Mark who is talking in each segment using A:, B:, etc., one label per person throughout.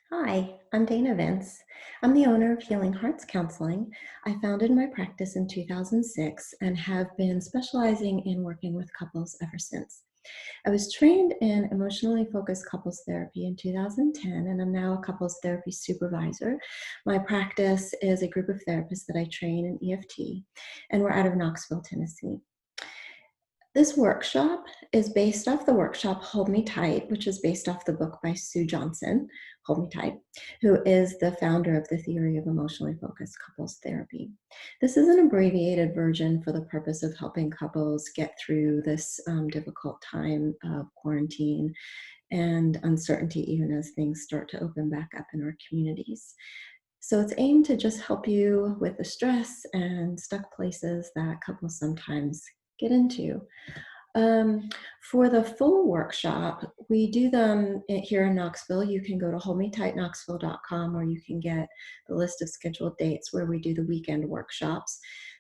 A: Hi, I'm Dana Vince. I'm the owner of Healing Hearts Counseling. I founded my practice in 2006 and have been specializing in working with couples ever since. I was trained in emotionally focused couples therapy in 2010, and I'm now a couples therapy supervisor. My practice is a group of therapists that I train in EFT, and we're out of Knoxville, Tennessee. This workshop is based off the workshop Hold Me Tight, which is based off the book by Sue Johnson, Hold Me Tight, who is the founder of the theory of emotionally focused couples therapy. This is an abbreviated version for the purpose of helping couples get through this difficult time of quarantine and uncertainty, even as things start to open back up in our communities. So it's aimed to just help you with the stress and stuck places that couples sometimes get into. Um, for the full workshop, we do them here in Knoxville. You can go to holdmetightknoxville.com, or you can get the list of scheduled dates where we do the weekend workshops.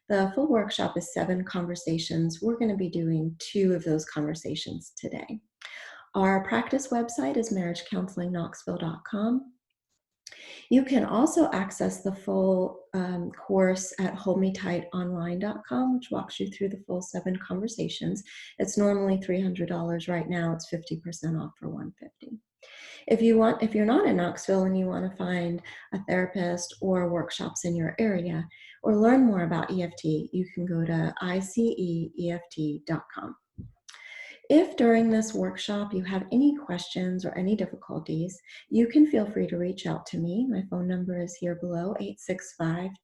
A: The full workshop is 7 conversations. We're going to be doing 2 of those conversations today. Our practice website is marriagecounselingknoxville.com. You can also access the full course at holdmetightonline.com, which walks you through the full 7 conversations. It's normally $300 right now. It's 50% off for $150. If you're not in Knoxville and you want to find a therapist or workshops in your area or learn more about EFT, you can go to iceeft.com. If during this workshop you have any questions or any difficulties, you can feel free to reach out to me. My phone number is here below,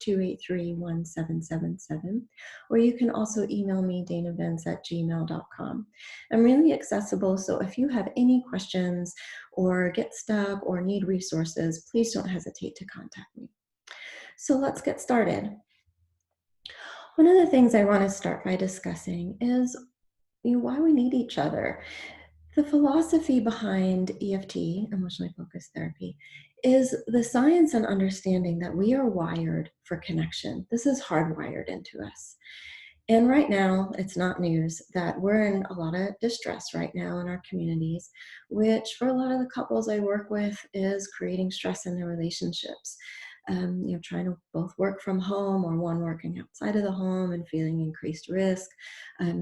A: 865-283-1777, or you can also email me, danavince@gmail.com. I'm really accessible, so if you have any questions or get stuck or need resources, please don't hesitate to contact me. So let's get started. One of the things I want to start by discussing is why we need each other. The philosophy behind EFT, emotionally focused therapy, is the science and understanding that we are wired for connection. This is hardwired into us. And right now, it's not news that we're in a lot of distress right now in our communities, which for a lot of the couples I work with is creating stress in their relationships. Trying to both work from home or one working outside of the home and feeling increased risk,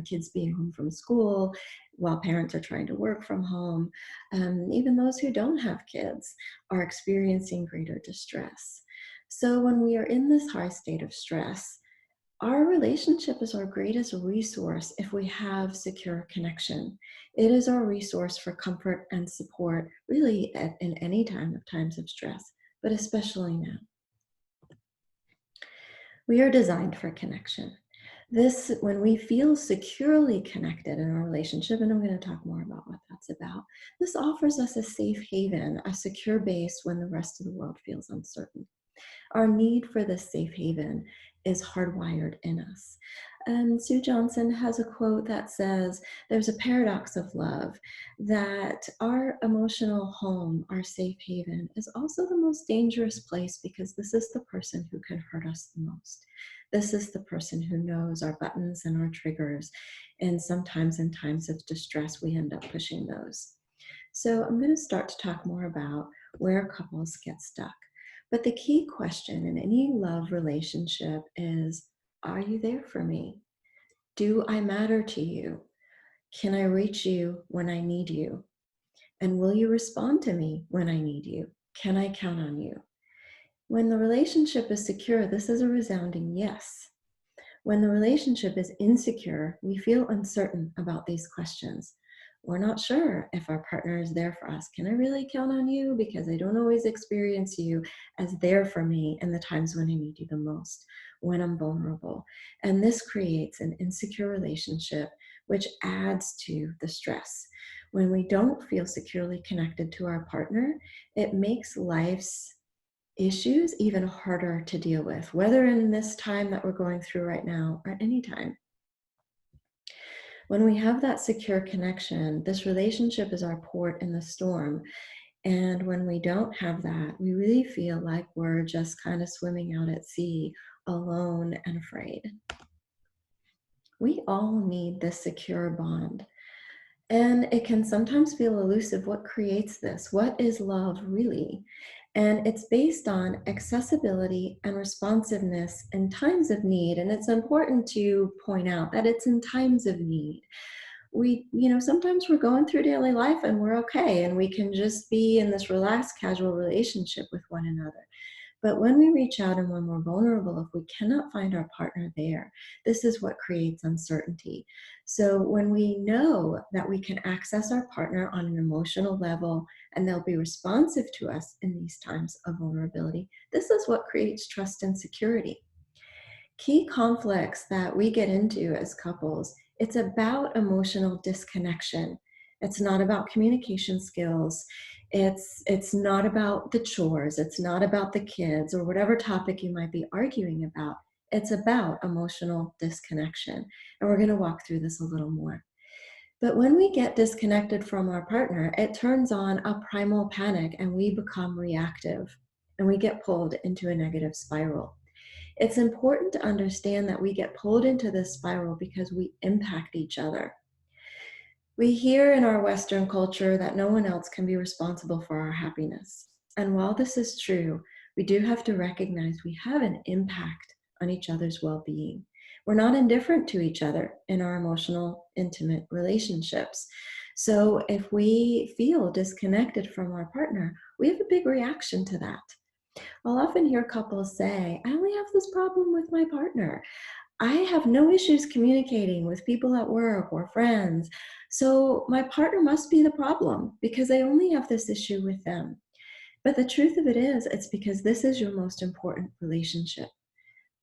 A: kids being home from school while parents are trying to work from home. Even those who don't have kids are experiencing greater distress. So when we are in this high state of stress, our relationship is our greatest resource if we have secure connection. It is our resource for comfort and support, really in any times of stress, but especially now. We are designed for connection. When we feel securely connected in our relationship, and I'm going to talk more about what that's about, this offers us a safe haven, a secure base when the rest of the world feels uncertain. Our need for this safe haven is hardwired in us. And Sue Johnson has a quote that says, there's a paradox of love, that our emotional home, our safe haven, is also the most dangerous place because this is the person who can hurt us the most. This is the person who knows our buttons and our triggers. And sometimes in times of distress, we end up pushing those. So I'm going to start to talk more about where couples get stuck. But the key question in any love relationship is, are you there for me? Do I matter to you? Can I reach you when I need you? And will you respond to me when I need you? Can I count on you? When the relationship is secure, this is a resounding yes. When the relationship is insecure, we feel uncertain about these questions. We're not sure if our partner is there for us. Can I really count on you? Because I don't always experience you as there for me in the times when I need you the most, when I'm vulnerable. And this creates an insecure relationship, which adds to the stress. When we don't feel securely connected to our partner, it makes life's issues even harder to deal with, whether in this time that we're going through right now or any time. When we have that secure connection, this relationship is our port in the storm. And when we don't have that, we really feel like we're just kind of swimming out at sea, alone and afraid. We all need this secure bond. And it can sometimes feel elusive. What creates this? What is love really? And it's based on accessibility and responsiveness in times of need. And it's important to point out that it's in times of need. Sometimes we're going through daily life and we're okay, and we can just be in this relaxed, casual relationship with one another. But when we reach out and when we're vulnerable, if we cannot find our partner there, this is what creates uncertainty. So when we know that we can access our partner on an emotional level and they'll be responsive to us in these times of vulnerability, this is what creates trust and security. Key conflicts that we get into as couples, it's about emotional disconnection. It's not about communication skills. It's not about the chores. It's not about the kids or whatever topic you might be arguing about. It's about emotional disconnection. And we're going to walk through this a little more. But when we get disconnected from our partner, it turns on a primal panic and we become reactive and we get pulled into a negative spiral. It's important to understand that we get pulled into this spiral because we impact each other. We hear in our Western culture that no one else can be responsible for our happiness. And while this is true, we do have to recognize we have an impact on each other's well being. We're not indifferent to each other in our emotional, intimate relationships. So if we feel disconnected from our partner, we have a big reaction to that. I'll often hear couples say, I only have this problem with my partner. I have no issues communicating with people at work or friends. So my partner must be the problem because I only have this issue with them. But the truth of it is, it's because this is your most important relationship.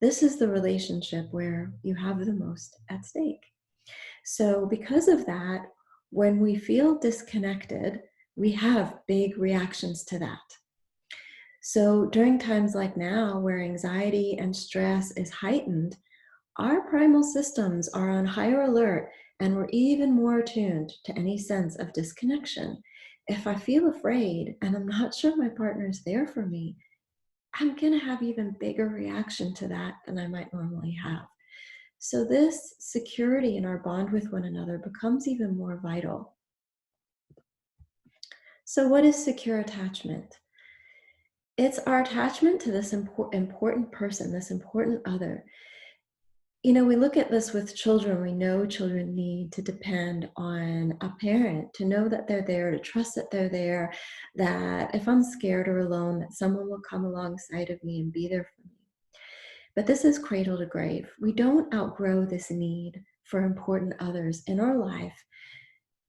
A: This is the relationship where you have the most at stake. So because of that, when we feel disconnected, we have big reactions to that. So during times like now, where anxiety and stress is heightened, our primal systems are on higher alert and we're even more attuned to any sense of disconnection. If I feel afraid and I'm not sure my partner is there for me, I'm going to have even bigger reaction to that than I might normally have. So this security in our bond with one another becomes even more vital. So what is secure attachment? It's our attachment to this important person, this important other. We look at this with children. We know children need to depend on a parent to know that they're there, to trust that they're there, that if I'm scared or alone, that someone will come alongside of me and be there for me. But this is cradle to grave. We don't outgrow this need for important others in our life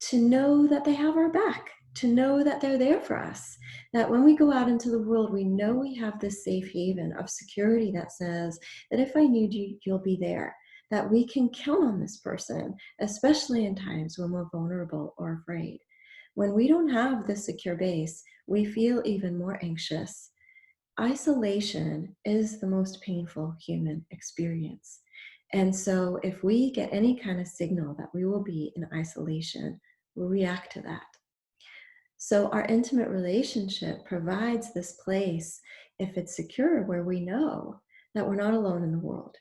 A: to know that they have our back, to know that they're there for us, that when we go out into the world, we know we have this safe haven of security that says that if I need you, you'll be there, that we can count on this person, especially in times when we're vulnerable or afraid. When we don't have this secure base, we feel even more anxious. Isolation is the most painful human experience. And so, if we get any kind of signal that we will be in isolation, we'll react to that. So, our intimate relationship provides this place, if it's secure, where we know that we're not alone in the world.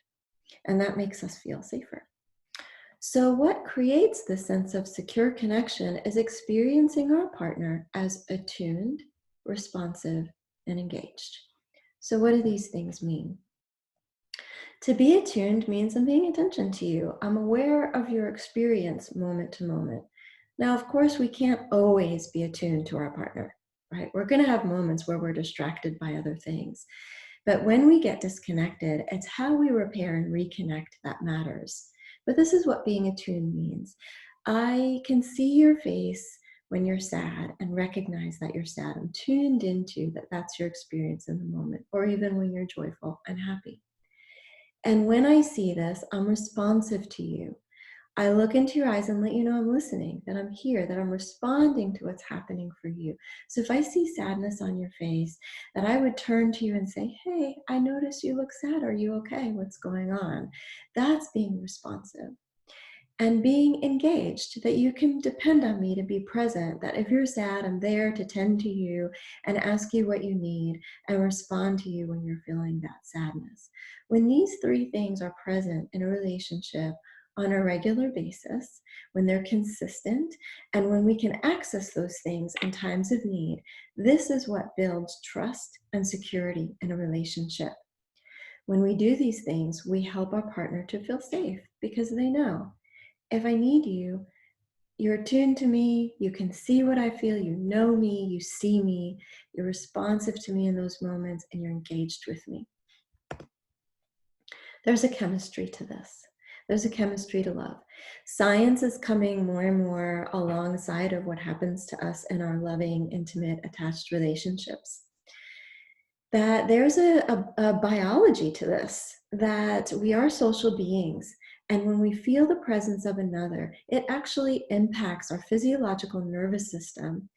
A: And that makes us feel safer. So, what creates this sense of secure connection is experiencing our partner as attuned, responsive, and engaged. So, what do these things mean? To be attuned means I'm paying attention to you. I'm aware of your experience moment to moment. Now, of course, we can't always be attuned to our partner, right? We're going to have moments where we're distracted by other things. But when we get disconnected, it's how we repair and reconnect that matters. But this is what being attuned means. I can see your face when you're sad and recognize that you're sad. I'm tuned into that that's your experience in the moment, or even when you're joyful and happy. And when I see this, I'm responsive to you. I look into your eyes and let you know I'm listening, that I'm here, that I'm responding to what's happening for you. So if I see sadness on your face, that I would turn to you and say, hey, I notice you look sad. Are you okay? What's going on? That's being responsive. And being engaged, that you can depend on me to be present, that if you're sad, I'm there to tend to you and ask you what you need and respond to you when you're feeling that sadness. When these three things are present in a relationship, on a regular basis, when they're consistent, and when we can access those things in times of need, this is what builds trust and security in a relationship. When we do these things, we help our partner to feel safe because they know if I need you, you're attuned to me, you can see what I feel, you know me, you see me, you're responsive to me in those moments, and you're engaged with me. There's a chemistry to this. There's a chemistry to love. Science is coming more and more alongside of what happens to us in our loving, intimate, attached relationships. That there's a biology to this, that we are social beings. And when we feel the presence of another, it actually impacts our physiological nervous system,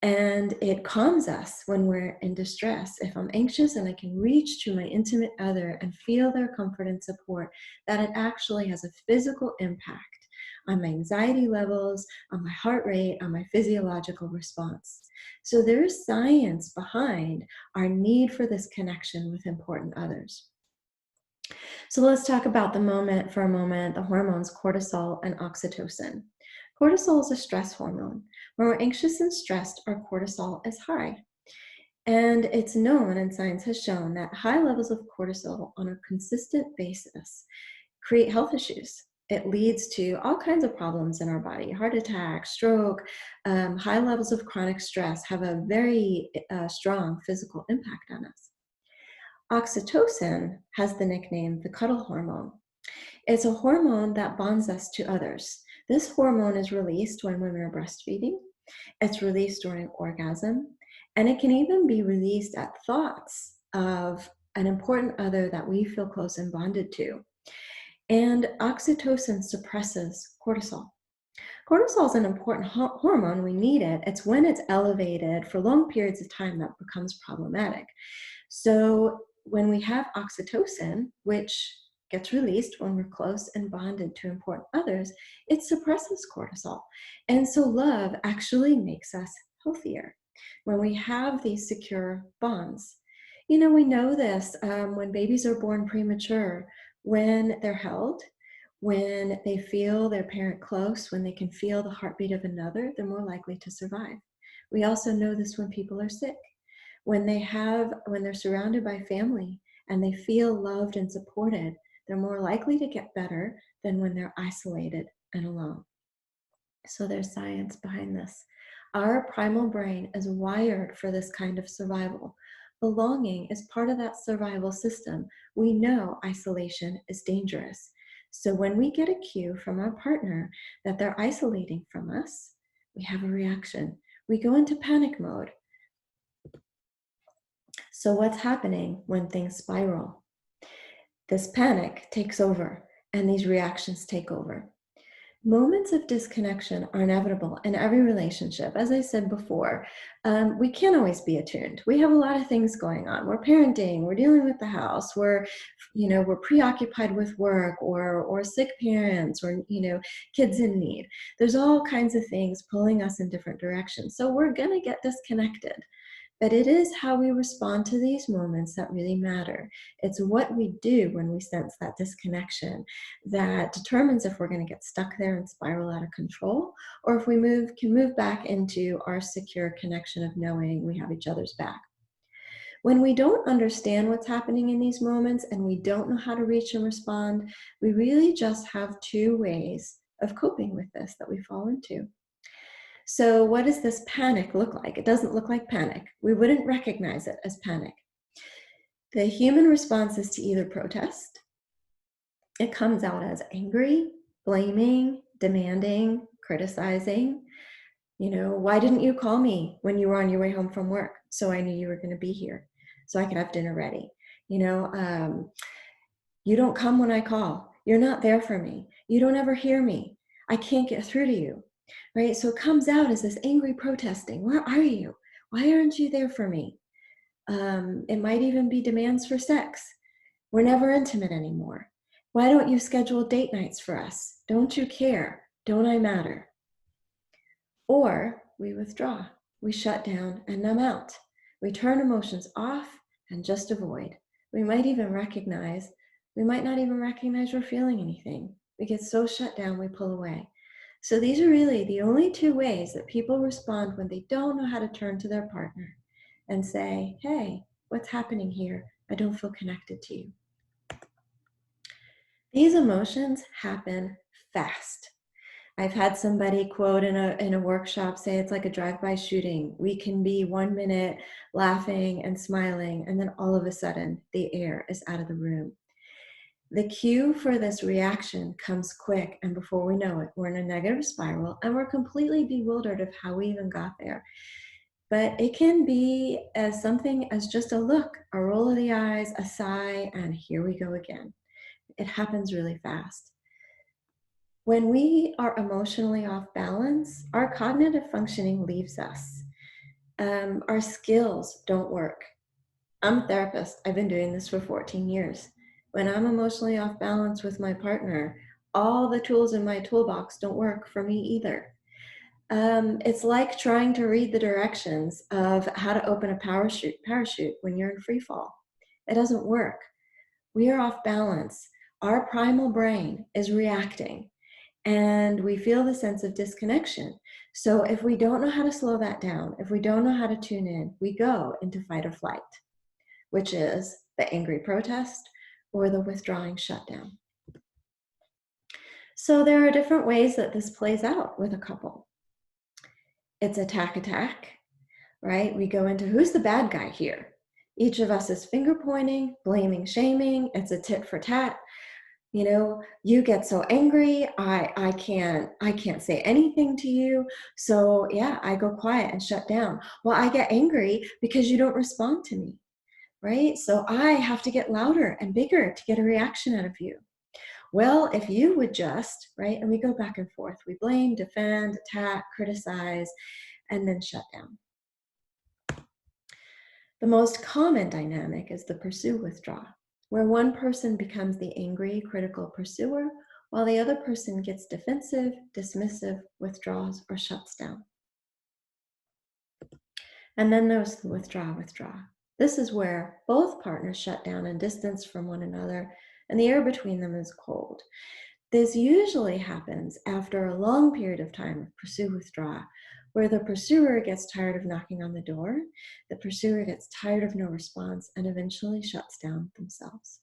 A: and it calms us when we're in distress. If I'm anxious and I can reach to my intimate other and feel their comfort and support, that it actually has a physical impact on my anxiety levels, on my heart rate, on my physiological response. So there is science behind our need for this connection with important others. So let's talk about for a moment, the hormones cortisol and oxytocin. Cortisol is a stress hormone. When we're anxious and stressed, our cortisol is high. And it's known, and science has shown, that high levels of cortisol on a consistent basis create health issues. It leads to all kinds of problems in our body: heart attack, stroke. High levels of chronic stress have a very strong physical impact on us. Oxytocin has the nickname the cuddle hormone. It's a hormone that bonds us to others. This hormone is released when women are breastfeeding. It's released during orgasm, and it can even be released at thoughts of an important other that we feel close and bonded to. And oxytocin suppresses cortisol. Cortisol is an important hormone. We need it. It's when it's elevated for long periods of time that becomes problematic. So when we have oxytocin, which gets released when we're close and bonded to important others, it suppresses cortisol. And so love actually makes us healthier when we have these secure bonds. We know this when babies are born premature, when they're held, when they feel their parent close, when they can feel the heartbeat of another, they're more likely to survive. We also know this when people are sick. When they're surrounded by family and they feel loved and supported, they're more likely to get better than when they're isolated and alone. So there's science behind this. Our primal brain is wired for this kind of survival. Belonging is part of that survival system. We know isolation is dangerous. So when we get a cue from our partner that they're isolating from us, we have a reaction. We go into panic mode. So what's happening when things spiral? This panic takes over and these reactions take over. Moments of disconnection are inevitable in every relationship. As I said before, we can't always be attuned. We have a lot of things going on. We're parenting, we're dealing with the house, we're preoccupied with work, or sick parents, or kids in need. There's all kinds of things pulling us in different directions. So we're gonna get disconnected. But it is how we respond to these moments that really matter. It's what we do when we sense that disconnection that determines if we're going to get stuck there and spiral out of control, or if we can move back into our secure connection of knowing we have each other's back. When we don't understand what's happening in these moments and we don't know how to reach and respond, we really just have two ways of coping with this that we fall into. So what does this panic look like? It doesn't look like panic. We wouldn't recognize it as panic. The human response is to either protest. It comes out as angry, blaming, demanding, criticizing. Why didn't you call me when you were on your way home from work? So I knew you were going to be here, so I could have dinner ready. You don't come when I call. You're not there for me. You don't ever hear me. I can't get through to you. Right? So it comes out as this angry protesting. Where are you? Why aren't you there for me? It might even be demands for sex. We're never intimate anymore. Why don't you schedule date nights for us? Don't you care? Don't I matter? Or we withdraw. We shut down and numb out. We turn emotions off and just avoid. We might not even recognize we're feeling anything. We get so shut down, we pull away. So these are really the only two ways that people respond when they don't know how to turn to their partner and say, hey, what's happening here? I don't feel connected to you. These emotions happen fast. I've had somebody quote in a workshop say it's like a drive-by shooting. We can be 1 minute laughing and smiling, and then all of a sudden the air is out of the room. The cue for this reaction comes quick, and before we know it, we're in a negative spiral and we're completely bewildered of how we even got there. But it can be as something as just a look, a roll of the eyes, a sigh, and here we go again. It happens really fast. When we are emotionally off balance, our cognitive functioning leaves us. Our skills don't work. I'm a therapist. I've been doing this for 14 years. When I'm emotionally off balance with my partner, all the tools in my toolbox don't work for me either. It's like trying to read the directions of how to open a parachute when you're in free fall. It doesn't work. We are off balance. Our primal brain is reacting and we feel the sense of disconnection. So if we don't know how to slow that down, if we don't know how to tune in, we go into fight or flight, which is the angry protest or the withdrawing shutdown. So there are different ways that this plays out with a couple. It's attack, right? We go into who's the bad guy here? Each of us is finger pointing, blaming, shaming. It's a tit for tat. You know, you get so angry, I can't say anything to you. So yeah, I go quiet and shut down. Well, I get angry because you don't respond to me, right? So I have to get louder and bigger to get a reaction out of you. Well, if you would just, right? And we go back and forth. We blame, defend, attack, criticize, and then shut down. The most common dynamic is the pursue withdraw, where one person becomes the angry, critical pursuer, while the other person gets defensive, dismissive, withdraws, or shuts down. And then there's the withdraw. This is where both partners shut down and distance from one another, and the air between them is cold. This usually happens after a long period of time of pursue withdraw, where the pursuer gets tired of knocking on the door, the pursuer gets tired of no response, and eventually shuts down themselves.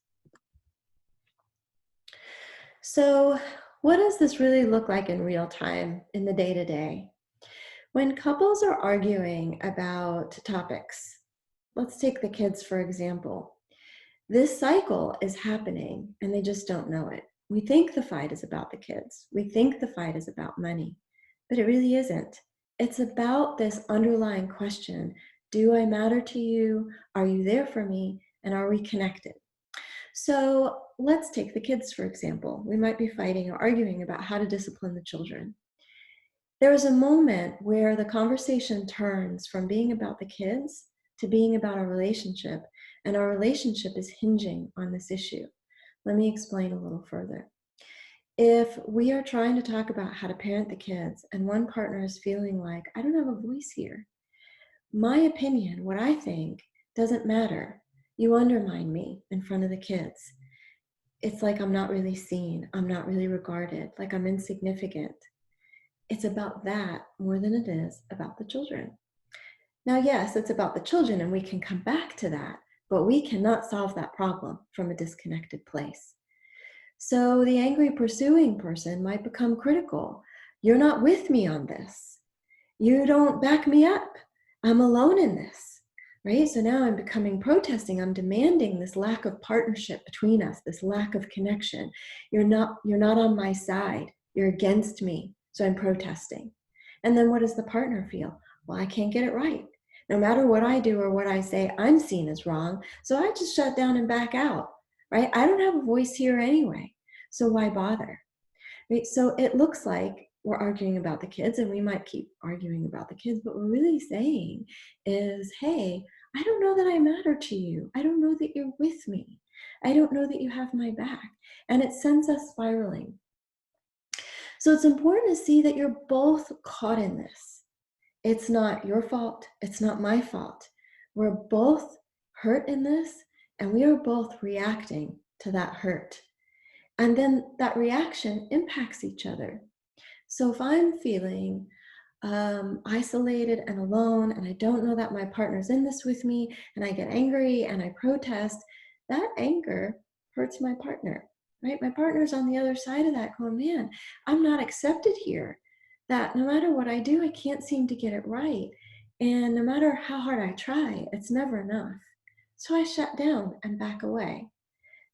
A: So, what does this really look like in real time, in the day-to-day? When couples are arguing about topics, let's take the kids for example. This cycle is happening and they just don't know it. We think the fight is about the kids. We think the fight is about money, but it really isn't. It's about this underlying question. Do I matter to you? Are you there for me? And are we connected? So let's take the kids, for example. We might be fighting or arguing about how to discipline the children. There is a moment where the conversation turns from being about the kids to being about our relationship, and our relationship is hinging on this issue. Let me explain a little further. If we are trying to talk about how to parent the kids and one partner is feeling like, I don't have a voice here, my opinion, what I think, doesn't matter. You undermine me in front of the kids. It's like I'm not really seen, I'm not really regarded, like I'm insignificant. It's about that more than it is about the children. Now, yes, it's about the children and we can come back to that, but we cannot solve that problem from a disconnected place. So the angry pursuing person might become critical. You're not with me on this. You don't back me up. I'm alone in this, right? So now I'm becoming protesting. I'm demanding this lack of partnership between us, this lack of connection. You're not on my side. You're against me. So I'm protesting. And then what does the partner feel? Well, I can't get it right. No matter what I do or what I say, I'm seen as wrong. So I just shut down and back out, right? I don't have a voice here anyway. So why bother? Right? So it looks like we're arguing about the kids, and we might keep arguing about the kids, but what we're really saying is, hey, I don't know that I matter to you. I don't know that you're with me. I don't know that you have my back. And it sends us spiraling. So it's important to see that you're both caught in this. It's not your fault. It's not my fault. We're both hurt in this, and we are both reacting to that hurt. And then that reaction impacts each other. So if I'm feeling isolated and alone, and I don't know that my partner's in this with me, and I get angry and I protest, that anger hurts my partner, right? My partner's on the other side of that going, man, I'm not accepted here. That no matter what I do, I can't seem to get it right. And no matter how hard I try, it's never enough. So I shut down and back away.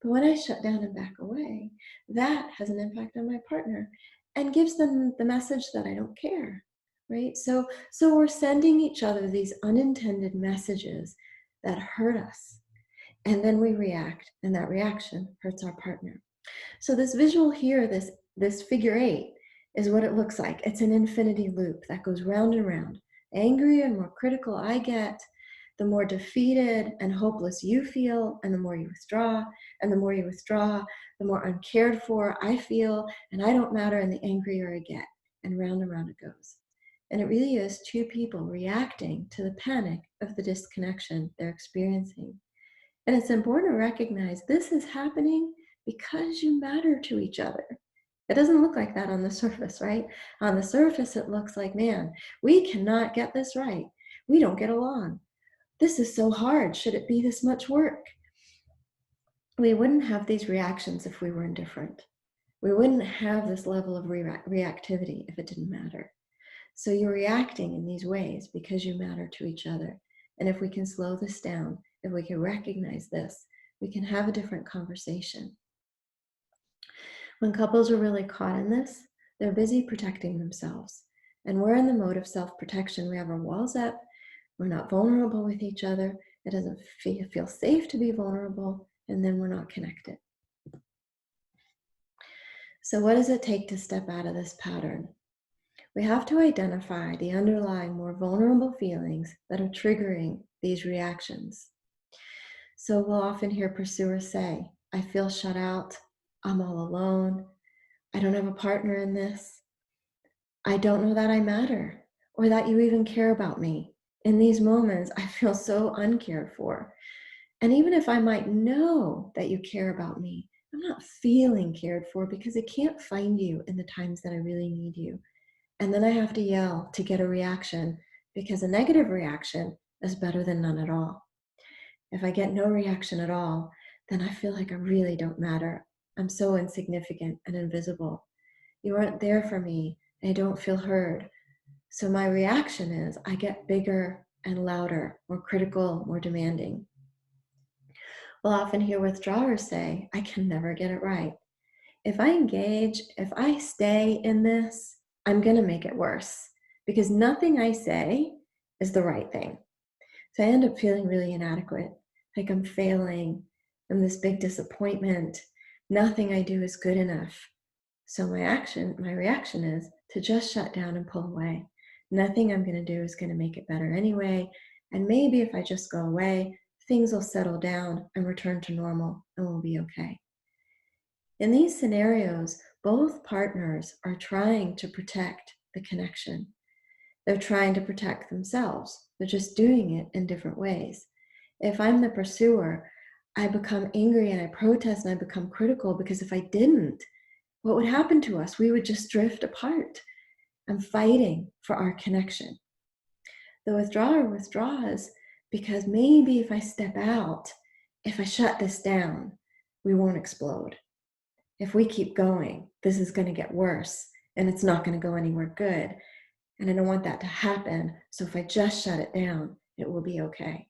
A: But when I shut down and back away, that has an impact on my partner and gives them the message that I don't care, right? So we're sending each other these unintended messages that hurt us. And then we react, and that reaction hurts our partner. So this visual here, this figure eight, is what it looks like. It's an infinity loop that goes round and round. The angrier and more critical I get, the more defeated and hopeless you feel, and the more you withdraw. And the more you withdraw, the more uncared for I feel, and I don't matter, and the angrier I get. And round it goes. And it really is two people reacting to the panic of the disconnection they're experiencing. And it's important to recognize this is happening because you matter to each other. It doesn't look like that on the surface, right? On the surface, it looks like, man, we cannot get this right. We don't get along. This is so hard. Should it be this much work? We wouldn't have these reactions if we were indifferent. We wouldn't have this level of reactivity if it didn't matter. So you're reacting in these ways because you matter to each other. And if we can slow this down, if we can recognize this, we can have a different conversation. When couples are really caught in this, they're busy protecting themselves. And we're in the mode of self-protection. We have our walls up. We're not vulnerable with each other. It doesn't feel safe to be vulnerable. And then we're not connected. So what does it take to step out of this pattern? We have to identify the underlying more vulnerable feelings that are triggering these reactions. So we'll often hear pursuers say, I feel shut out, I'm all alone, I don't have a partner in this, I don't know that I matter, or that you even care about me. In these moments, I feel so uncared for. And even if I might know that you care about me, I'm not feeling cared for because I can't find you in the times that I really need you. And then I have to yell to get a reaction because a negative reaction is better than none at all. If I get no reaction at all, then I feel like I really don't matter. I'm so insignificant and invisible. You aren't there for me, and I don't feel heard. So my reaction is I get bigger and louder, more critical, more demanding. We'll often hear withdrawers say, I can never get it right. If I engage, if I stay in this, I'm going to make it worse because nothing I say is the right thing. So I end up feeling really inadequate, like I'm failing. I'm this big disappointment. Nothing I do is good enough. So my reaction is to just shut down and pull away. Nothing I'm going to do is going to make it better anyway. And maybe if I just go away, things will settle down and return to normal and we'll be okay. In these scenarios, both partners are trying to protect the connection. They're trying to protect themselves. They're just doing it in different ways. If I'm the pursuer, I become angry and I protest and I become critical because if I didn't, what would happen to us? We would just drift apart. I'm fighting for our connection. The withdrawer withdraws because maybe if I step out, if I shut this down, we won't explode. If we keep going, this is going to get worse and it's not going to go anywhere good. And I don't want that to happen. So if I just shut it down, it will be okay.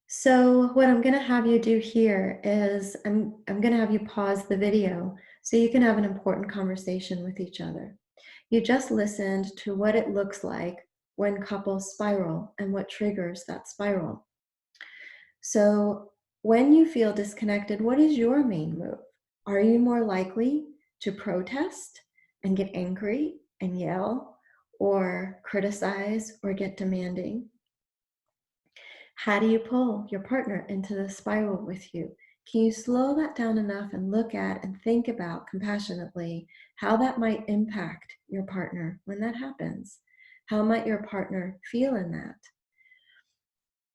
A: So what I'm going to have you do here is I'm going to have you pause the video so you can have an important conversation with each other. You just listened to what it looks like when couples spiral and what triggers that spiral. So when you feel disconnected, what is your main move? Are you more likely to protest and get angry and yell or criticize or get demanding? How do you pull your partner into the spiral with you? Can you slow that down enough and look at and think about compassionately how that might impact your partner when that happens? How might your partner feel in that?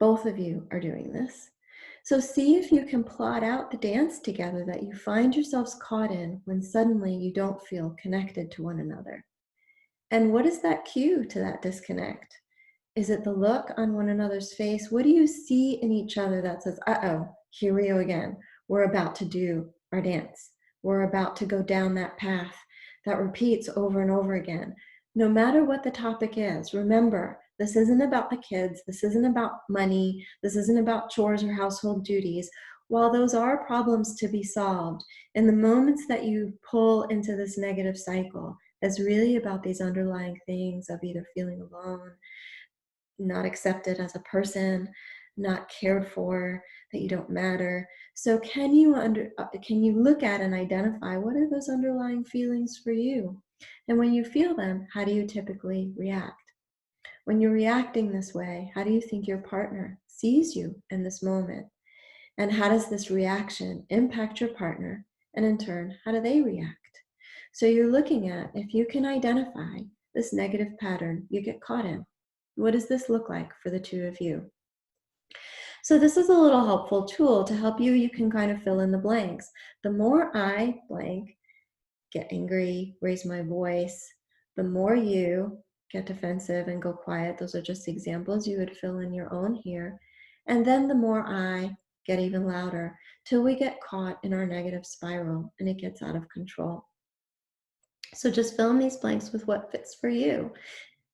A: Both of you are doing this. So see if you can plot out the dance together that you find yourselves caught in when suddenly you don't feel connected to one another. And what is that cue to that disconnect? Is it the look on one another's face? What do you see in each other that says, uh-oh, here we go again. We're about to do our dance. We're about to go down that path that repeats over and over again. No matter what the topic is, remember, this isn't about the kids. This isn't about money. This isn't about chores or household duties. While those are problems to be solved, in the moments that you pull into this negative cycle, it's really about these underlying things of either feeling alone, not accepted as a person, not cared for, that you don't matter. So can you look at and identify what are those underlying feelings for you? And when you feel them, how do you typically react? When you're reacting this way, how do you think your partner sees you in this moment? And how does this reaction impact your partner? And in turn, how do they react? So you're looking at if you can identify this negative pattern you get caught in. What does this look like for the two of you? So this is a little helpful tool to help you. You can kind of fill in the blanks. The more I blank, get angry, raise my voice, the more you get defensive and go quiet. Those are just examples. You would fill in your own here. And then the more I get even louder till we get caught in our negative spiral and it gets out of control. So just fill in these blanks with what fits for you.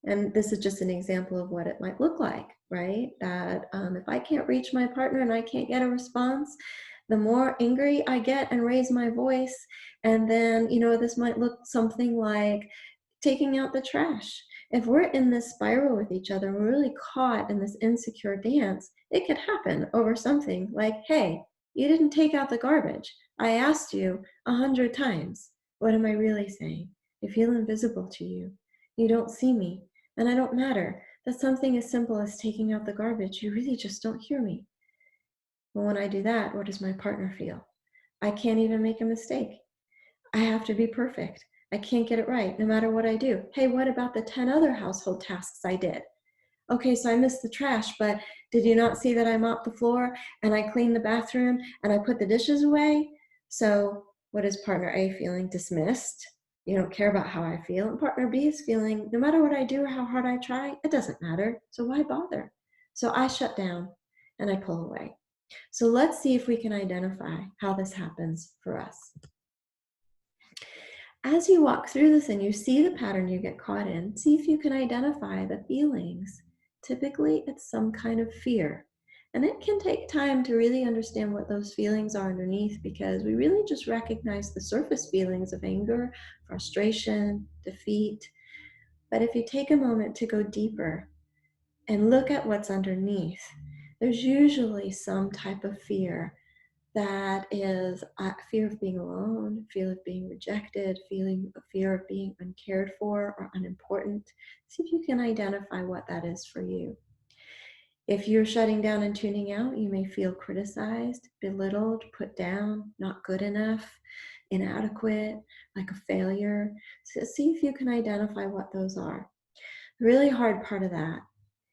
A: And this is just an example of what it might look like, right? That if I can't reach my partner and I can't get a response, the more angry I get and raise my voice. And then, this might look something like taking out the trash. If we're in this spiral with each other, we're really caught in this insecure dance, it could happen over something like, hey, you didn't take out the garbage. I asked you 100 times. What am I really saying? I feel invisible to you. You don't see me, and I don't matter. That's something as simple as taking out the garbage. You really just don't hear me. Well, when I do that, what does my partner feel? I can't even make a mistake. I have to be perfect. I can't get it right no matter what I do. Hey, what about the 10 other household tasks I did? Okay, so I missed the trash, but did you not see that I mopped the floor and I cleaned the bathroom and I put the dishes away? So what is partner A feeling? Dismissed. You don't care about how I feel. And partner B is feeling, no matter what I do or how hard I try, it doesn't matter. So why bother? So I shut down and I pull away. So let's see if we can identify how this happens for us. As you walk through this and you see the pattern you get caught in, see if you can identify the feelings. Typically, it's some kind of fear. And it can take time to really understand what those feelings are underneath because we really just recognize the surface feelings of anger, frustration, defeat. But if you take a moment to go deeper and look at what's underneath, there's usually some type of fear that is fear of being alone, fear of being rejected, fear of being uncared for or unimportant. See if you can identify what that is for you. If you're shutting down and tuning out, you may feel criticized, belittled, put down, not good enough, inadequate, like a failure. So see if you can identify what those are. The really hard part of that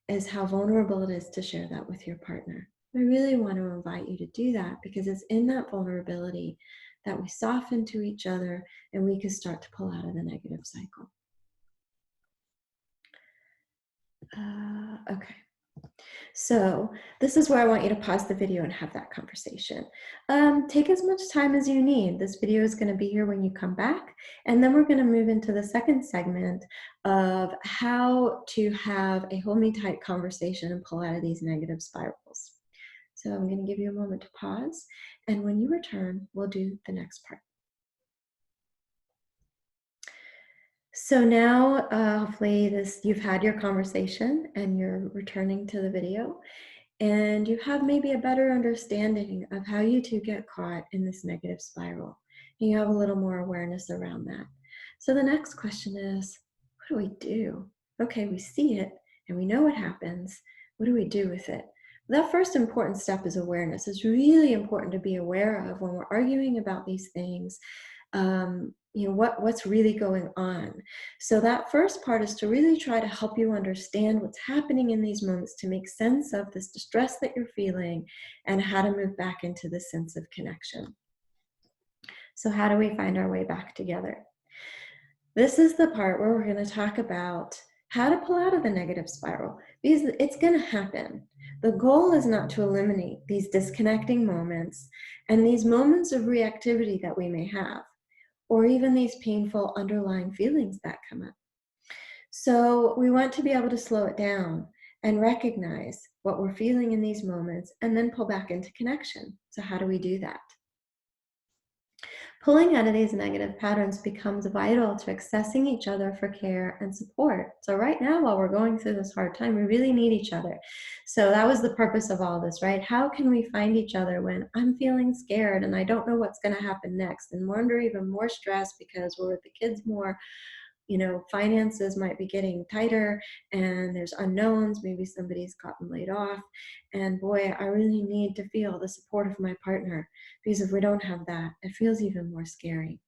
A: is how vulnerable it is to share that with your partner. I really want to invite you to do that because it's in that vulnerability that we soften to each other and we can start to pull out of the negative cycle. Okay. So this is where I want you to pause the video and have that conversation. Take as much time as you need. This video is going to be here when you come back. And then we're going to move into the second segment of how to have a hold me tight conversation and pull out of these negative spirals. So I'm going to give you a moment to pause. And when you return, we'll do the next part. So now, hopefully you've had your conversation and you're returning to the video. And you have maybe a better understanding of how you two get caught in this negative spiral. And you have a little more awareness around that. So the next question is, what do we do? Okay, we see it and we know what happens. What do we do with it? That first important step is awareness. It's really important to be aware of when we're arguing about these things. What's really going on. So that first part is to really try to help you understand what's happening in these moments, to make sense of this distress that you're feeling and how to move back into the sense of connection. So how do we find our way back together? This is the part where we're going to talk about how to pull out of the negative spiral, because it's going to happen. The goal is not to eliminate these disconnecting moments and these moments of reactivity that we may have, or even these painful underlying feelings that come up. So we want to be able to slow it down and recognize what we're feeling in these moments and then pull back into connection. So how do we do that? Pulling out of these negative patterns becomes vital to accessing each other for care and support. So right now, while we're going through this hard time, we really need each other. So that was the purpose of all this, right? How can we find each other when I'm feeling scared and I don't know what's going to happen next, and we're under even more stress because we're with the kids more? Finances might be getting tighter and there's unknowns. Maybe somebody's gotten laid off. And boy, I really need to feel the support of my partner, because if we don't have that, it feels even more scary.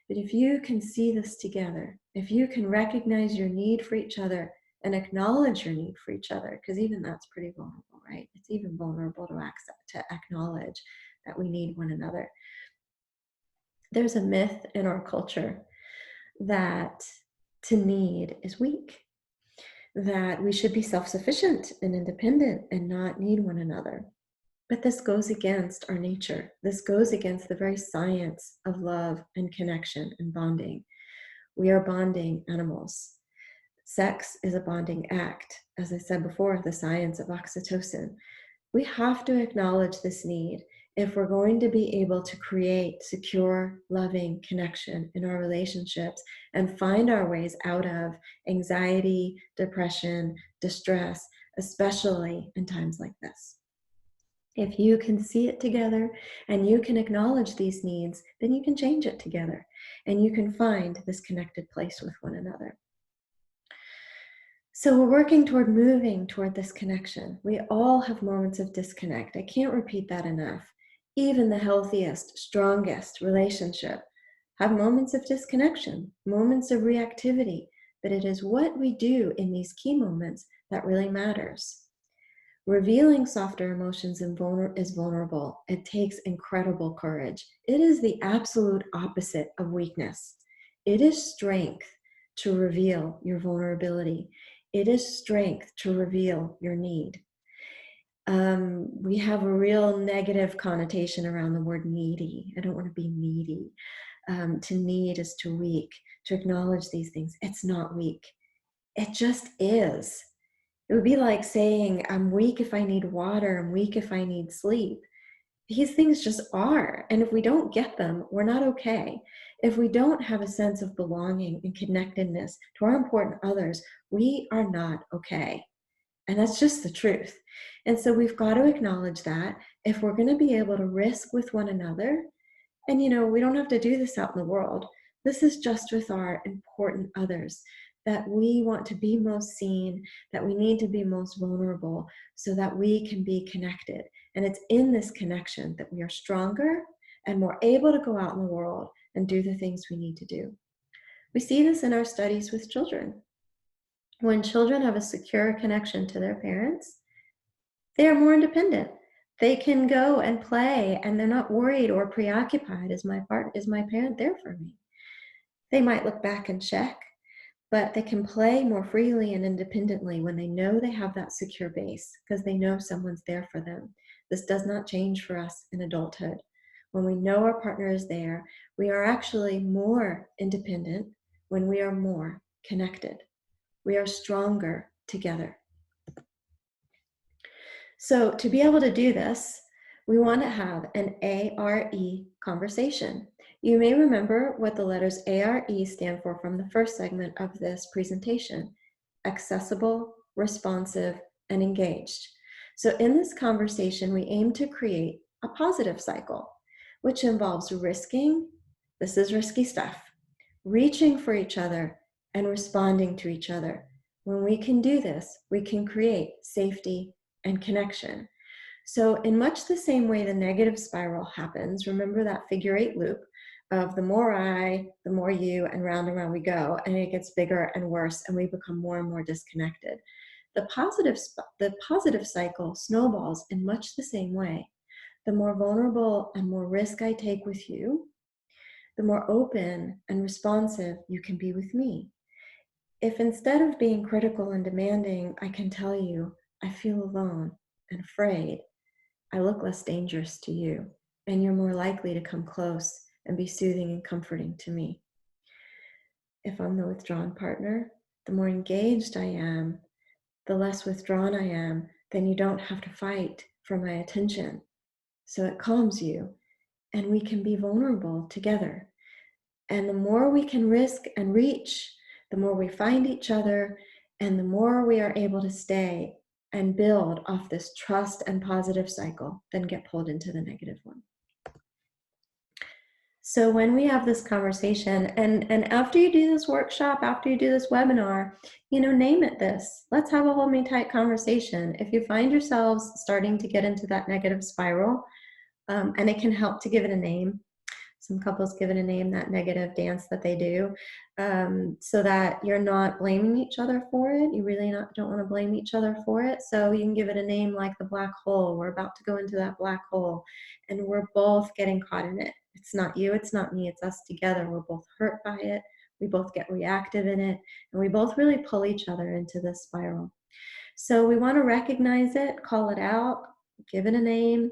A: But if you can see this together, if you can recognize your need for each other and acknowledge your need for each other, because even that's pretty vulnerable, right? It's even vulnerable to acknowledge that we need one another. There's a myth in our culture that to need is weak, that we should be self-sufficient and independent and not need one another. But this goes against our nature. This goes against the very science of love and connection and bonding. We are bonding animals. Sex is a bonding act. As I said before, the science of oxytocin. We have to acknowledge this need if we're going to be able to create secure, loving connection in our relationships and find our ways out of anxiety, depression, distress, especially in times like this. If you can see it together and you can acknowledge these needs, then you can change it together and you can find this connected place with one another. So we're working toward moving toward this connection. We all have moments of disconnect. I can't repeat that enough. Even the healthiest, strongest relationship have moments of disconnection, moments of reactivity, but it is what we do in these key moments that really matters. Revealing softer emotions is vulnerable. It takes incredible courage. It is the absolute opposite of weakness. It is strength to reveal your vulnerability. It is strength to reveal your need. We have a real negative connotation around the word needy. I don't want to be needy. To need is too weak. To acknowledge these things, it's not weak. It just is. It would be like saying, I'm weak if I need water, I'm weak if I need sleep. These things just are. And if we don't get them, we're not okay. If we don't have a sense of belonging and connectedness to our important others, we are not okay. And that's just the truth. And so we've got to acknowledge that if we're going to be able to risk with one another, and we don't have to do this out in the world. This is just with our important others, that we want to be most seen, that we need to be most vulnerable so that we can be connected. And it's in this connection that we are stronger and more able to go out in the world and do the things we need to do. We see this in our studies with children. When children have a secure connection to their parents, they are more independent. They can go and play and they're not worried or preoccupied. Is my parent there for me? They might look back and check, but they can play more freely and independently when they know they have that secure base, because they know someone's there for them. This does not change for us in adulthood. When we know our partner is there, we are actually more independent when we are more connected. We are stronger together. So to be able to do this, we want to have an ARE conversation. You may remember what the letters ARE stand for from the first segment of this presentation: accessible, responsive, and engaged. So in this conversation, we aim to create a positive cycle, which involves risking, this is risky stuff, reaching for each other, and responding to each other. When we can do this, we can create safety and connection. So in much the same way the negative spiral happens, remember that figure 8 loop, of the more I, the more you, and round we go, and it gets bigger and worse, and we become more and more disconnected. The positive cycle snowballs in much the same way. The more vulnerable and more risk I take with you, the more open and responsive you can be with me. If instead of being critical and demanding, I can tell you, I feel alone and afraid, I look less dangerous to you, and you're more likely to come close and be soothing and comforting to me. If I'm the withdrawn partner, the more engaged I am, the less withdrawn I am, then you don't have to fight for my attention. So it calms you, and we can be vulnerable together. And the more we can risk and reach, the more we find each other, and the more we are able to stay and build off this trust and positive cycle than get pulled into the negative one. So when we have this conversation, and after you do this workshop, after you do this webinar, name it this. Let's have a hold me tight conversation. If you find yourselves starting to get into that negative spiral, and it can help to give it a name. Some couples give it a name, that negative dance that they do, so that you're not blaming each other for it. You really don't want to blame each other for it. So you can give it a name like the black hole. We're about to go into that black hole, and we're both getting caught in it. It's not you, it's not me, it's us together. We're both hurt by it. We both get reactive in it, and we both really pull each other into this spiral. So we want to recognize it, call it out, give it a name.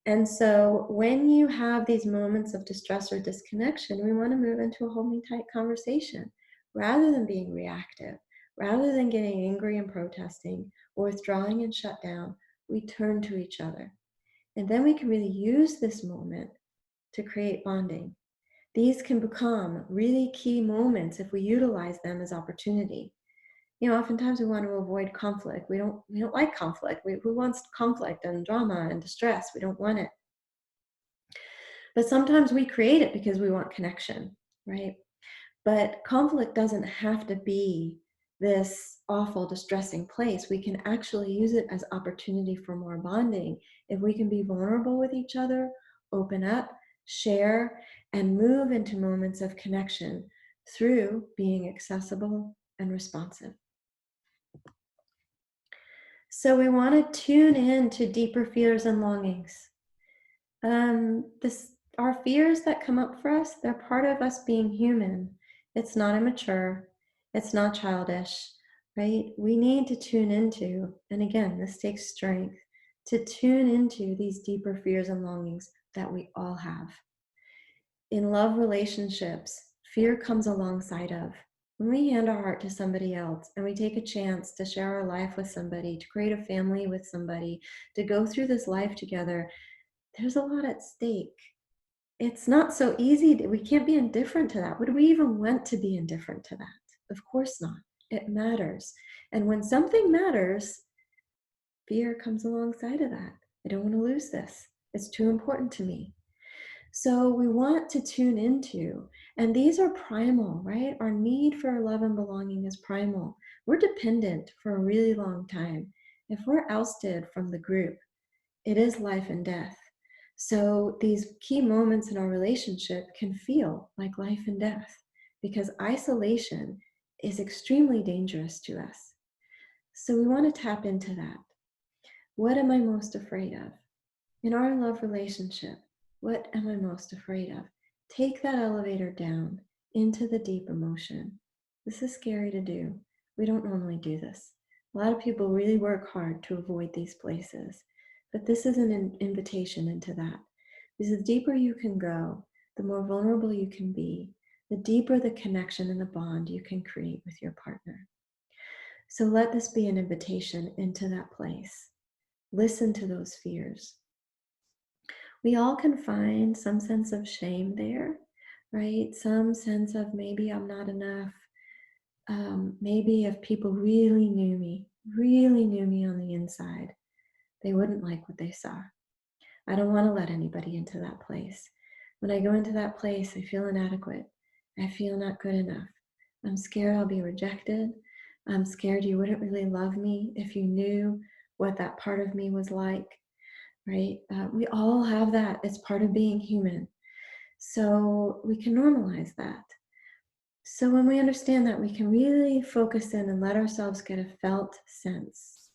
A: And so when you have these moments of distress or disconnection, we want to move into a hold me tight conversation rather than being reactive, rather than getting angry and protesting or withdrawing and shut down. We turn to each other. And then we can really use this moment to create bonding. These can become really key moments if we utilize them as opportunity. Oftentimes we want to avoid conflict. We don't like conflict. Who wants conflict and drama and distress? We don't want it. But sometimes we create it because we want connection, right? But conflict doesn't have to be this awful, distressing place. We can actually use it as opportunity for more bonding if we can be vulnerable with each other, open up, share, and move into moments of connection through being accessible and responsive. So we want to tune in to deeper fears and longings. Our fears that come up for us, they're part of us being human. It's not immature. It's not childish, right? We need to tune into, and again, this takes strength, to tune into these deeper fears and longings that we all have. In love relationships, fear comes alongside of. When we hand our heart to somebody else and we take a chance to share our life with somebody, to create a family with somebody, to go through this life together, there's a lot at stake. It's not so easy. We can't be indifferent to that. Would we even want to be indifferent to that? Of course not. It matters. And when something matters, fear comes alongside of that. I don't want to lose this. It's too important to me. So we want to tune into, and these are primal, right? Our need for love and belonging is primal. We're dependent for a really long time. If we're ousted from the group, it is life and death. So these key moments in our relationship can feel like life and death because isolation is extremely dangerous to us. So we want to tap into that. What am I most afraid of? In our love relationship, what am I most afraid of? Take that elevator down into the deep emotion. This is scary to do. We don't normally do this. A lot of people really work hard to avoid these places, but this is an invitation into that. Because the deeper you can go, the more vulnerable you can be, the deeper the connection and the bond you can create with your partner. So let this be an invitation into that place. Listen to those fears. We all can find some sense of shame there, right? Some sense of maybe I'm not enough. Maybe if people really knew me on the inside, they wouldn't like what they saw. I don't want to let anybody into that place. When I go into that place, I feel inadequate. I feel not good enough. I'm scared I'll be rejected. I'm scared you wouldn't really love me if you knew what that part of me was like. Right? We all have that. It's part of being human. So we can normalize that. So when we understand that, we can really focus in and let ourselves get a felt sense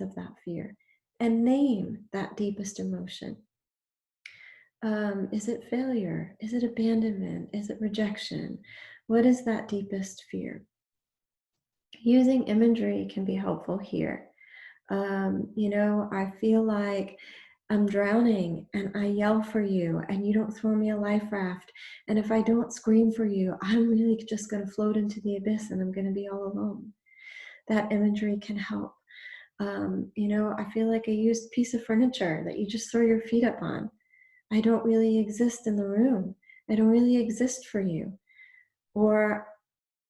A: of that fear, and name that deepest emotion. Is it failure? Is it abandonment? Is it rejection? What is that deepest fear? Using imagery can be helpful here. I feel like I'm drowning and I yell for you and you don't throw me a life raft. And if I don't scream for you, I'm really just going to float into the abyss and I'm going to be all alone. That imagery can help. I feel like a used piece of furniture that you just throw your feet up on. I don't really exist in the room. I don't really exist for you. Or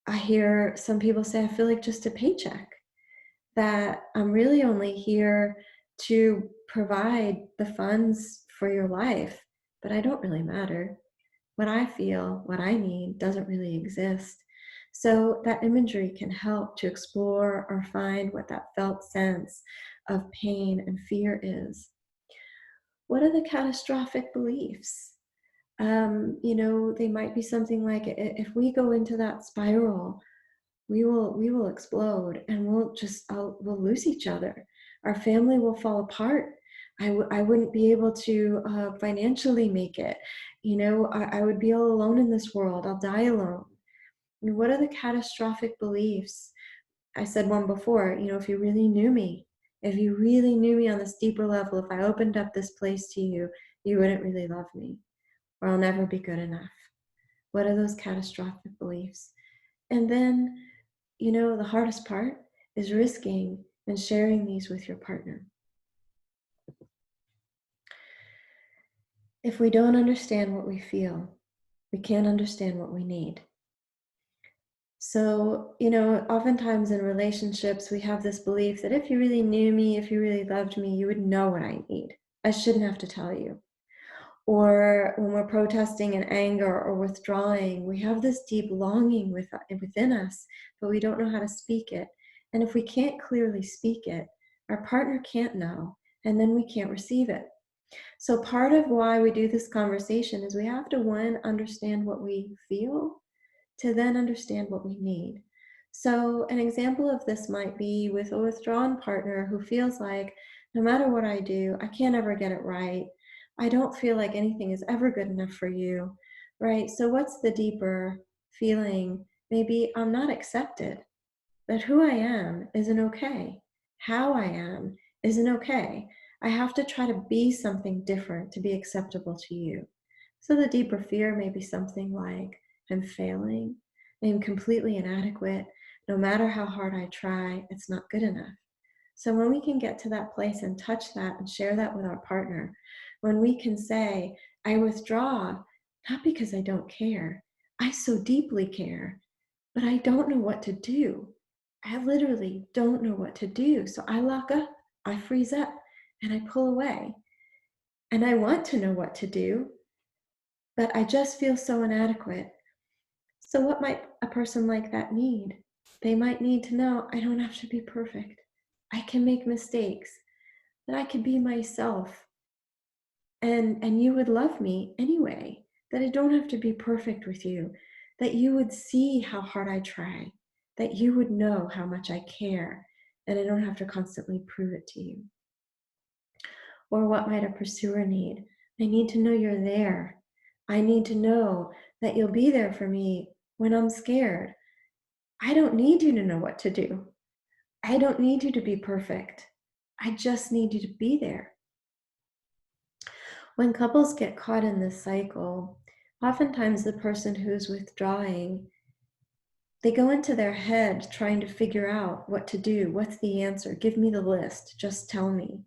A: I hear some people say, I feel like just a paycheck, that I'm really only here to provide the funds for your life, but I don't really matter. What I feel, what I need doesn't really exist. So that imagery can help to explore or find what that felt sense of pain and fear is. What are the catastrophic beliefs? They might be something like, if we go into that spiral, we will explode and we'll lose each other. Our family will fall apart. I wouldn't be able to financially make it. I would be all alone in this world. I'll die alone. And what are the catastrophic beliefs? I said one before, if you really knew me on this deeper level, if I opened up this place to you, you wouldn't really love me, or I'll never be good enough. What are those catastrophic beliefs? And then, the hardest part is risking and sharing these with your partner. If we don't understand what we feel, we can't understand what we need. So, oftentimes in relationships, we have this belief that if you really knew me, if you really loved me, you would know what I need. I shouldn't have to tell you. Or when we're protesting in anger or withdrawing, we have this deep longing within us, but we don't know how to speak it. And if we can't clearly speak it, our partner can't know, and then we can't receive it. So part of why we do this conversation is we have to, one, understand what we feel, to then understand what we need. So an example of this might be with a withdrawn partner who feels like no matter what I do, I can't ever get it right. I don't feel like anything is ever good enough for you, right? So what's the deeper feeling? Maybe I'm not accepted, that who I am isn't okay. How I am isn't okay. I have to try to be something different to be acceptable to you. So the deeper fear may be something like, I'm failing, I'm completely inadequate. No matter how hard I try, it's not good enough. So when we can get to that place and touch that and share that with our partner, when we can say, I withdraw, not because I don't care, I so deeply care, but I don't know what to do. I literally don't know what to do. So I lock up, I freeze up, and I pull away. And I want to know what to do, but I just feel so inadequate. So what might a person like that need? They might need to know, I don't have to be perfect. I can make mistakes, that I can be myself, and you would love me anyway, that I don't have to be perfect with you, that you would see how hard I try, that you would know how much I care, and I don't have to constantly prove it to you. Or what might a pursuer need? I need to know you're there. I need to know that you'll be there for me when I'm scared. I don't need you to know what to do. I don't need you to be perfect. I just need you to be there. When couples get caught in this cycle, oftentimes the person who's withdrawing, they go into their head trying to figure out what to do. What's the answer? Give me the list. Just tell me.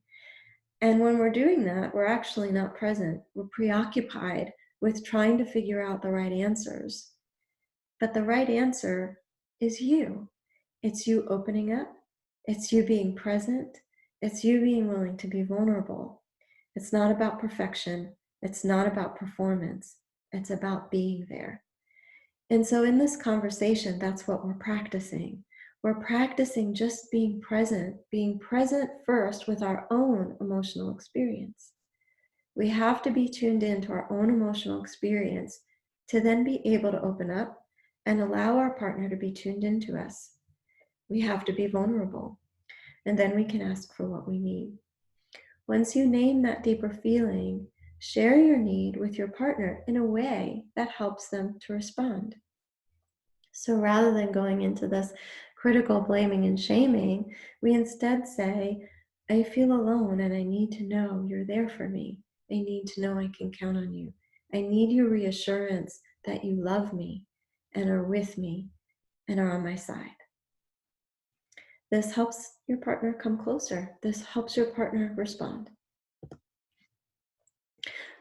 A: And when we're doing that, we're actually not present. We're preoccupied with trying to figure out the right answers. But the right answer is you. It's you opening up. It's you being present. It's you being willing to be vulnerable. It's not about perfection. It's not about performance. It's about being there. And so in this conversation, that's what we're practicing. We're practicing just being present first with our own emotional experience. We have to be tuned into our own emotional experience to then be able to open up and allow our partner to be tuned into us. We have to be vulnerable, and then we can ask for what we need. Once you name that deeper feeling, share your need with your partner in a way that helps them to respond. So rather than going into this critical blaming and shaming, we instead say, I feel alone and I need to know you're there for me. I need to know I can count on you. I need your reassurance that you love me and are with me and are on my side. This helps your partner come closer. This helps your partner respond.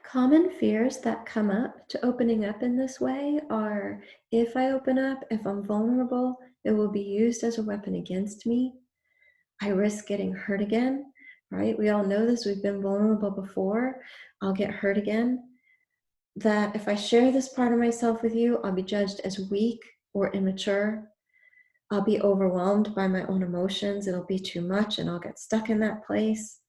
A: Common fears that come up to opening up in this way are, if I open up, if I'm vulnerable, it will be used as a weapon against me. I risk getting hurt again, right? We all know this. We've been vulnerable before. I'll get hurt again. That if I share this part of myself with you, I'll be judged as weak or immature. I'll be overwhelmed by my own emotions. It'll be too much and I'll get stuck in that place,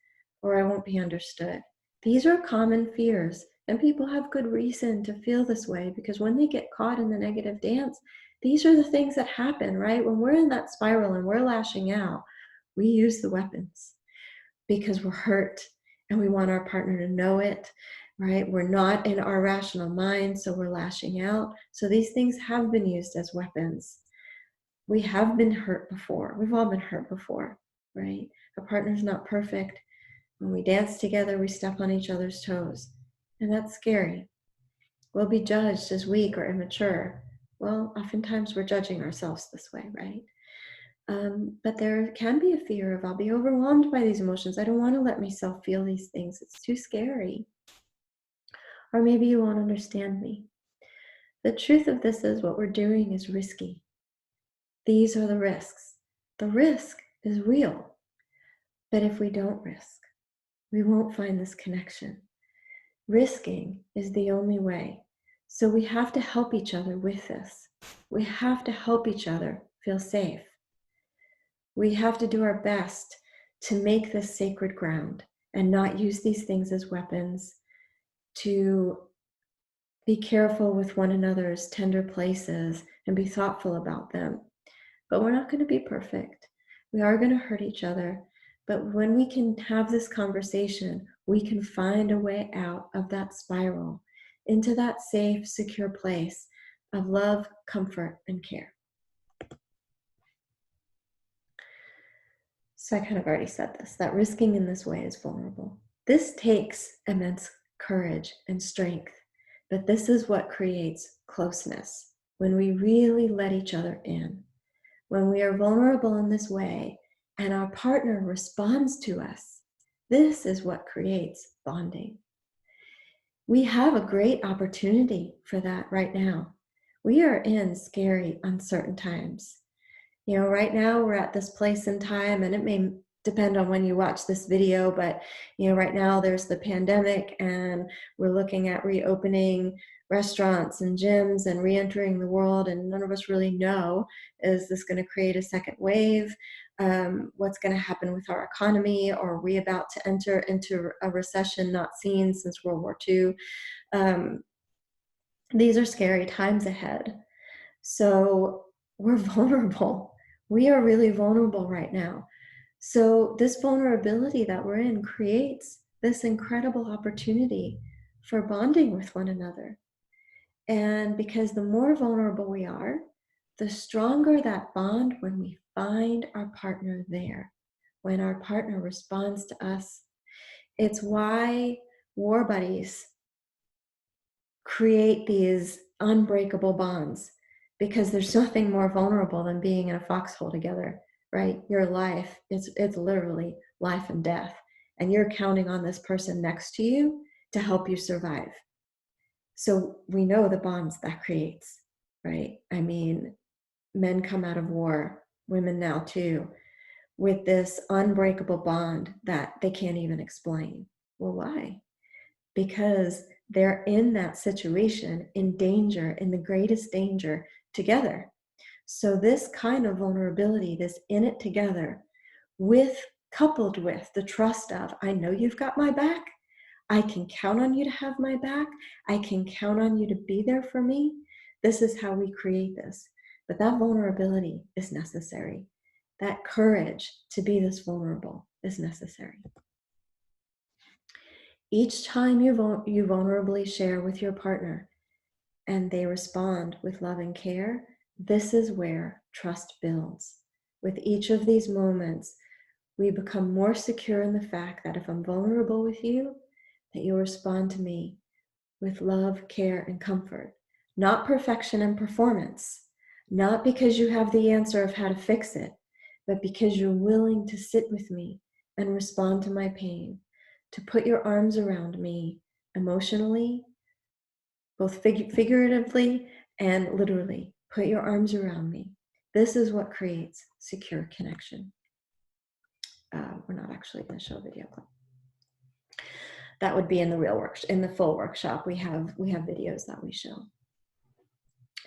A: or I won't be understood. These are common fears, and people have good reason to feel this way because when they get caught in the negative dance, these are the things that happen, right? When we're in that spiral and we're lashing out, we use the weapons because we're hurt and we want our partner to know it, right? We're not in our rational mind, so we're lashing out. So these things have been used as weapons. We have been hurt before. We've all been hurt before, right? A partner's not perfect. When we dance together, we step on each other's toes, and that's scary. We'll be judged as weak or immature. Well, oftentimes we're judging ourselves this way, right? But there can be a fear of, I'll be overwhelmed by these emotions. I don't want to let myself feel these things. It's too scary. Or maybe you won't understand me. The truth of this is what we're doing is risky. These are the risks. The risk is real. But if we don't risk, we won't find this connection. Risking is the only way. So we have to help each other with this. We have to help each other feel safe. We have to do our best to make this sacred ground and not use these things as weapons, to be careful with one another's tender places and be thoughtful about them. But we're not going to be perfect. We are going to hurt each other. But when we can have this conversation, we can find a way out of that spiral into that safe, secure place of love, comfort, and care. So I kind of already said this, that risking in this way is vulnerable. This takes immense courage and strength, but this is what creates closeness when we really let each other in. When we are vulnerable in this way and our partner responds to us, this is what creates bonding. We have a great opportunity for that right now. We are in scary, uncertain times. You know, right now we're at this place in time, and it may depend on when you watch this video, but, you know, right now there's the pandemic and we're looking at reopening restaurants and gyms and re-entering the world, and none of us really know, is this going to create a second wave? What's going to happen with our economy? Or are we about to enter into a recession not seen since World War II? These are scary times ahead. So we're vulnerable. We are really vulnerable right now. So this vulnerability that we're in creates this incredible opportunity for bonding with one another. And because the more vulnerable we are, the stronger that bond when we find our partner there, when our partner responds to us. It's why war buddies create these unbreakable bonds, because there's nothing more vulnerable than being in a foxhole together, right? Your life, it's literally life and death, and you're counting on this person next to you to help you survive. So we know the bonds that creates, right? I mean, men come out of war, women now too, with this unbreakable bond that they can't even explain. Well, why? Because they're in that situation, in danger, in the greatest danger together. So this kind of vulnerability, this in it together, coupled with the trust of, I know you've got my back, I can count on you to have my back. I can count on you to be there for me. This is how we create this. But that vulnerability is necessary. That courage to be this vulnerable is necessary. Each time you vulnerably share with your partner and they respond with love and care, this is where trust builds. With each of these moments, we become more secure in the fact that if I'm vulnerable with you, that you'll respond to me with love, care, and comfort. Not perfection and performance, not because you have the answer of how to fix it, but because you're willing to sit with me and respond to my pain, to put your arms around me emotionally, both figuratively and literally. Put your arms around me. This is what creates secure connection. We're not actually going to show a video clip. That would be in the real work, in the full workshop. We have videos that we show.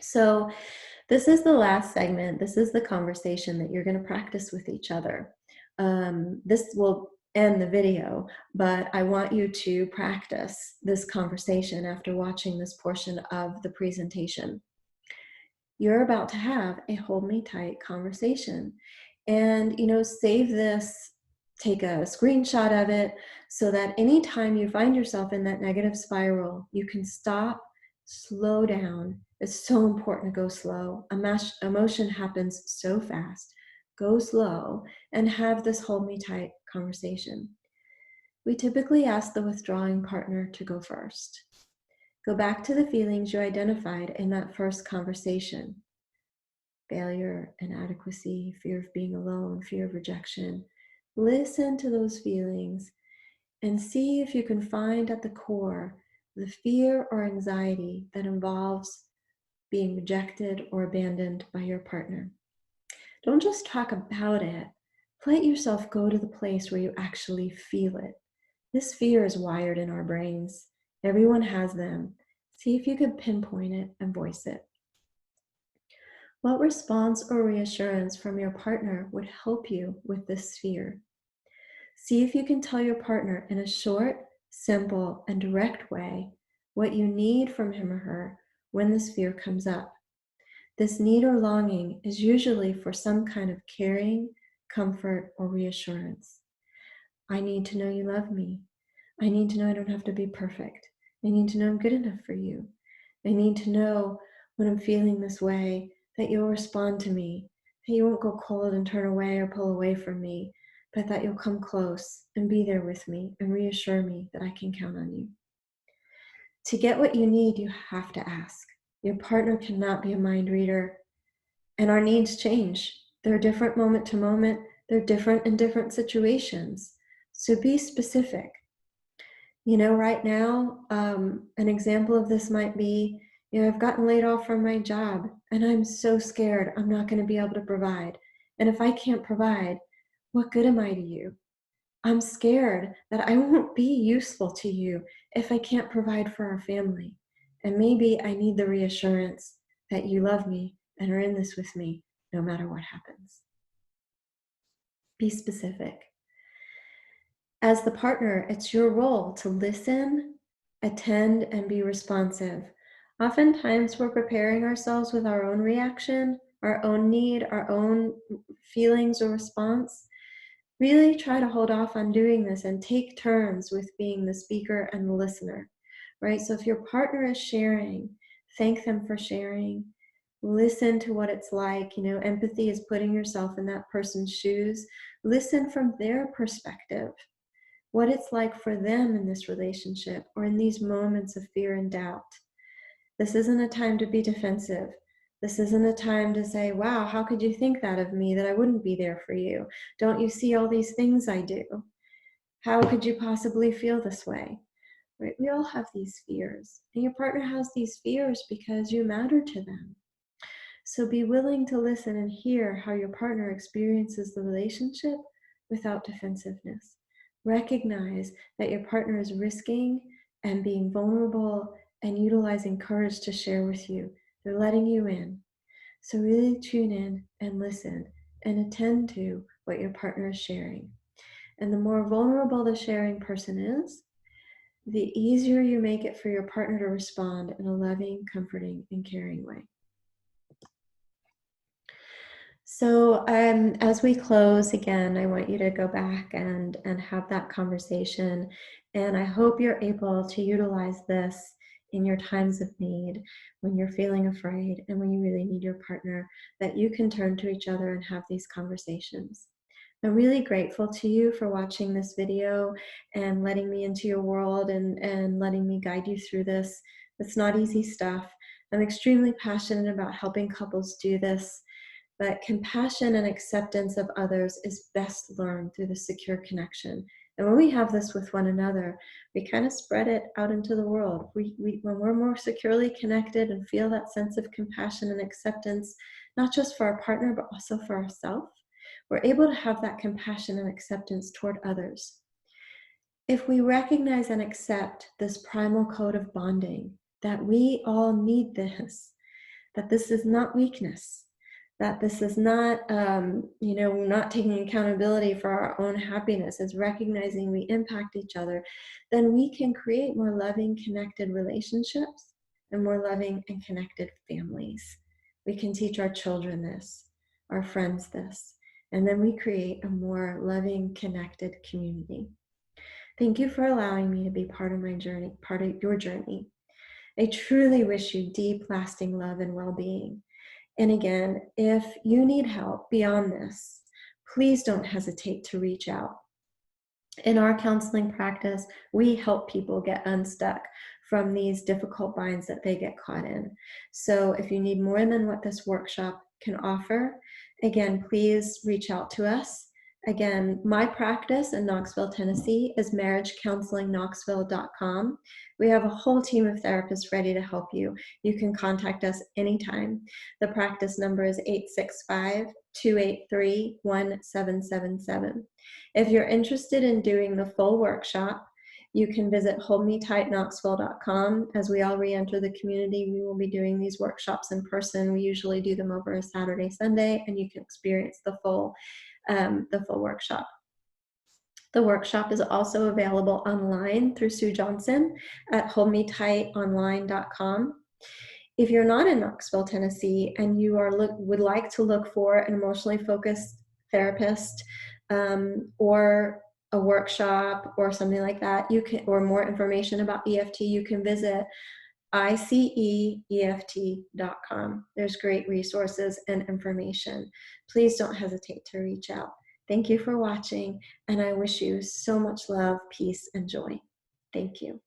A: So this is the last segment. This is the conversation that you're going to practice with each other. This will end the video, but I want you to practice this conversation after watching this portion of the presentation. You're about to have a hold me tight conversation. And, save this, take a screenshot of it so that anytime you find yourself in that negative spiral, you can stop, slow down. It's so important to go slow. Emotion happens so fast. Go slow and have this hold me tight conversation. We typically ask the withdrawing partner to go first. Go back to the feelings you identified in that first conversation. Failure, inadequacy, fear of being alone, fear of rejection. Listen to those feelings and see if you can find at the core the fear or anxiety that involves being rejected or abandoned by your partner. Don't just talk about it. Let yourself go to the place where you actually feel it. This fear is wired in our brains. Everyone has them. See if you can pinpoint it and voice it. What response or reassurance from your partner would help you with this fear? See if you can tell your partner in a short, simple, and direct way what you need from him or her when this fear comes up. This need or longing is usually for some kind of caring, comfort, or reassurance. I need to know you love me. I need to know I don't have to be perfect. I need to know I'm good enough for you. I need to know when I'm feeling this way that you'll respond to me, that you won't go cold and turn away or pull away from me, but that you'll come close and be there with me and reassure me that I can count on you. To get what you need, you have to ask. Your partner cannot be a mind reader, and our needs change. They're different moment to moment. They're different in different situations. So be specific. Right now, an example of this might be, I've gotten laid off from my job and I'm so scared I'm not going to be able to provide. And if I can't provide, what good am I to you? I'm scared that I won't be useful to you if I can't provide for our family. And maybe I need the reassurance that you love me and are in this with me no matter what happens. Be specific. As the partner, it's your role to listen, attend, and be responsive. Oftentimes, we're preparing ourselves with our own reaction, our own need, our own feelings or response. Really try to hold off on doing this and take turns with being the speaker and the listener, right? So if your partner is sharing, thank them for sharing. Listen to what it's like. Empathy is putting yourself in that person's shoes. Listen from their perspective, what it's like for them in this relationship or in these moments of fear and doubt. This isn't a time to be defensive. This isn't a time to say, wow, how could you think that of me, that I wouldn't be there for you? Don't you see all these things I do? How could you possibly feel this way? Right? We all have these fears, and your partner has these fears because you matter to them. So be willing to listen and hear how your partner experiences the relationship without defensiveness. Recognize that your partner is risking and being vulnerable and utilizing courage to share with you. They're letting you in. So really tune in and listen and attend to what your partner is sharing. And the more vulnerable the sharing person is, the easier you make it for your partner to respond in a loving, comforting, and caring way. So, as we close again, I want you to go back and have that conversation, and I hope you're able to utilize this in your times of need, when you're feeling afraid and when you really need your partner, that you can turn to each other and have these conversations. I'm really grateful to you for watching this video and letting me into your world and letting me guide you through this. It's not easy stuff. I'm extremely passionate about helping couples do this, but compassion and acceptance of others is best learned through the secure connection. And when we have this with one another, we kind of spread it out into the world. When we're more securely connected and feel that sense of compassion and acceptance, not just for our partner, but also for ourselves, we're able to have that compassion and acceptance toward others. If we recognize and accept this primal code of bonding, that we all need this, that this is not weakness, that this is not, not taking accountability for our own happiness, it's recognizing we impact each other, then we can create more loving, connected relationships and more loving and connected families. We can teach our children this, our friends this, and then we create a more loving, connected community. Thank you for allowing me to be part of my journey, part of your journey. I truly wish you deep, lasting love and well-being. And again, if you need help beyond this, please don't hesitate to reach out. In our counseling practice, we help people get unstuck from these difficult binds that they get caught in. So if you need more than what this workshop can offer, again, please reach out to us. Again, my practice in Knoxville, Tennessee is marriagecounselingnknoxville.com. We have a whole team of therapists ready to help you. You can contact us anytime. The practice number is 865-283-1777. If you're interested in doing the full workshop, you can visit holdmetightknoxville.com. As we all re-enter the community, we will be doing these workshops in person. We usually do them over a Saturday, Sunday, and you can experience the full workshop. The workshop is also available online through Sue Johnson at holdmetightonline.com. If you're not in Knoxville, Tennessee, and you would like to look for an emotionally focused therapist, or a workshop or something like that, or more information about EFT, you can visit iceeft.com. There's great resources and information. Please don't hesitate to reach out. Thank you for watching, and I wish you so much love, peace, and joy. Thank you.